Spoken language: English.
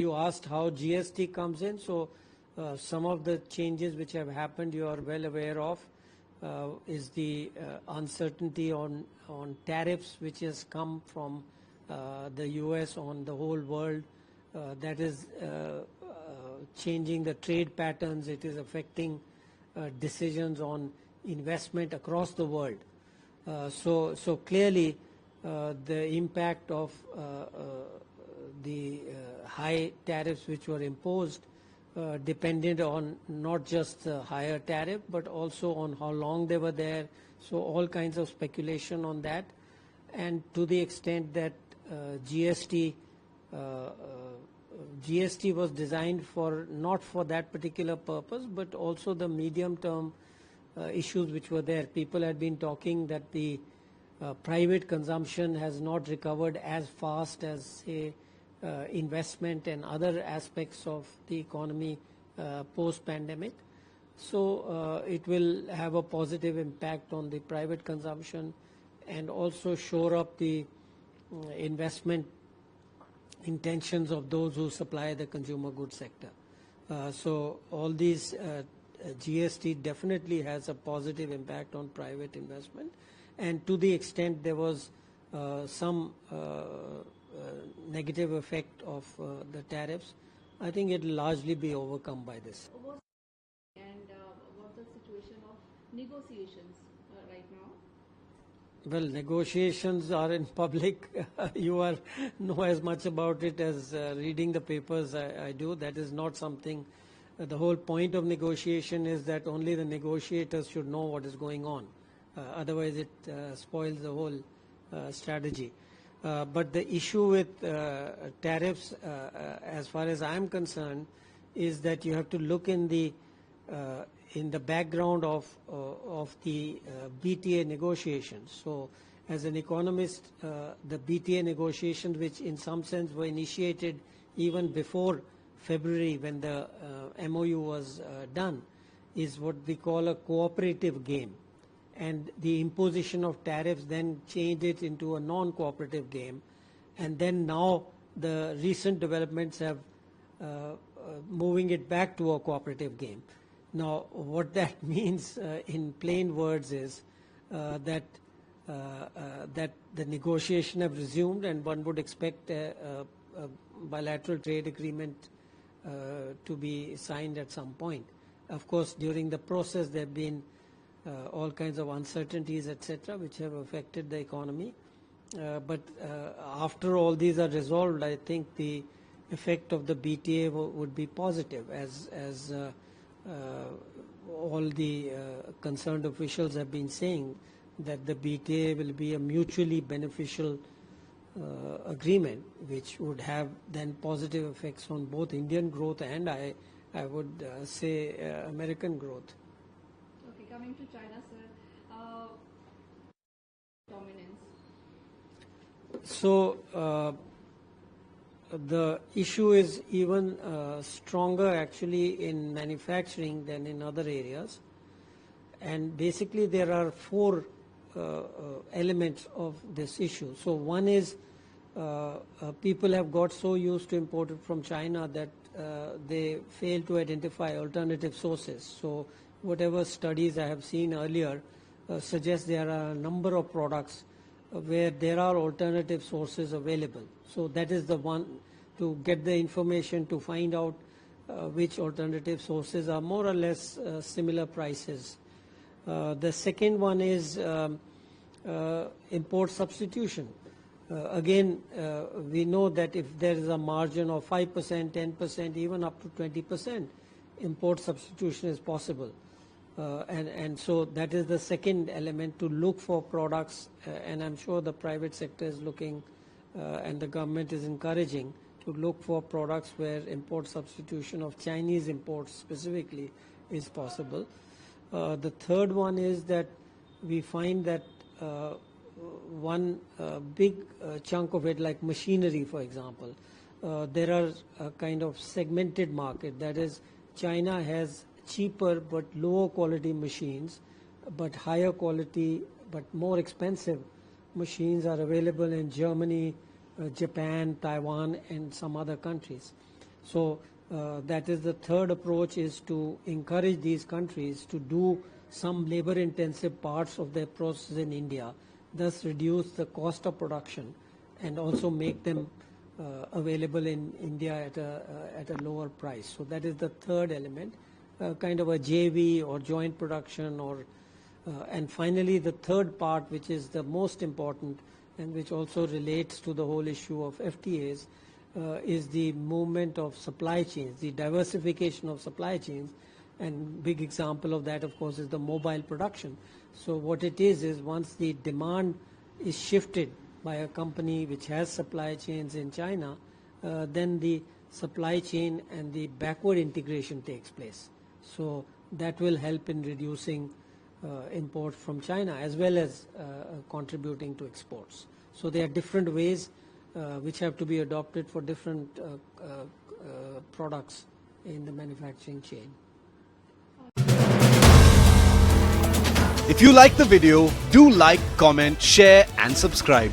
You asked how GST comes in, so some of the changes which have happened you are well aware of is the uncertainty on tariffs which has come from the US on the whole world. That is changing the trade patterns. It is affecting decisions on investment across the world. So clearly the impact of the high tariffs which were imposed depended on not just the higher tariff but also on how long they were there. So all kinds of speculation on that, and to the extent that GST was designed for not for that particular purpose but also the medium term issues which were there. People had been talking that the private consumption has not recovered as fast as say investment and other aspects of the economy post-pandemic. So it will have a positive impact on the private consumption and also shore up the investment intentions of those who supply the consumer goods sector. So all these GST definitely has a positive impact on private investment, and to the extent there was some negative effect of the tariffs, I think it will largely be overcome by this. And what's the situation of negotiations right now? Well, negotiations are in public. You know as much about it as reading the papers I do. That is not something. The whole point of negotiation is that only the negotiators should know what is going on. Otherwise, it spoils the whole strategy. But the issue with tariffs, as far as I'm concerned, is that you have to look in the background of the BTA negotiations. So, as an economist, the BTA negotiations, which in some sense were initiated even before February when the MOU was done, is what we call a cooperative game. And the imposition of tariffs then changed it into a non-cooperative game. And then now the recent developments have moving it back to a cooperative game. Now, what that means in plain words is that the negotiation have resumed, and one would expect a bilateral trade agreement to be signed at some point. Of course, during the process there have been all kinds of uncertainties, etc., which have affected the economy. But after all these are resolved, I think the effect of the BTA would be positive, as all the concerned officials have been saying, that the BTA will be a mutually beneficial agreement, which would have then positive effects on both Indian growth and I would say American growth. Okay, coming to China, sir, dominance. So the issue is even stronger actually in manufacturing than in other areas, and basically there are four elements of this issue. So one is people have got so used to imported from China that they fail to identify alternative sources. So whatever studies I have seen earlier suggest there are a number of products where there are alternative sources available. So that is the one, to get the information to find out which alternative sources are more or less similar prices. The second one is import substitution. Again, we know that if there is a margin of 5%, 10%, even up to 20%, import substitution is possible. And so that is the second element, to look for products, and I'm sure the private sector is looking and the government is encouraging to look for products where import substitution of Chinese imports specifically is possible. The third one is that we find that one big chunk of it, like machinery for example, there are a kind of segmented market. That is, China has cheaper but lower quality machines, but higher quality but more expensive machines are available in Germany, Japan, Taiwan and some other countries. So that is the third approach, is to encourage these countries to do some labor intensive parts of their process in India, thus reduce the cost of production and also make them available in India at a lower price. So that is the third element, kind of a JV or joint production, or and finally the third part, which is the most important and which also relates to the whole issue of FTAs, is the movement of supply chains, the diversification of supply chains. And big example of that, of course, is the mobile production. So what it is once the demand is shifted by a company which has supply chains in China, then the supply chain and the backward integration takes place. So that will help in reducing imports from China as well as contributing to exports. So there are different ways which have to be adopted for different products in the manufacturing chain. If you like the video, do like, comment, share and subscribe.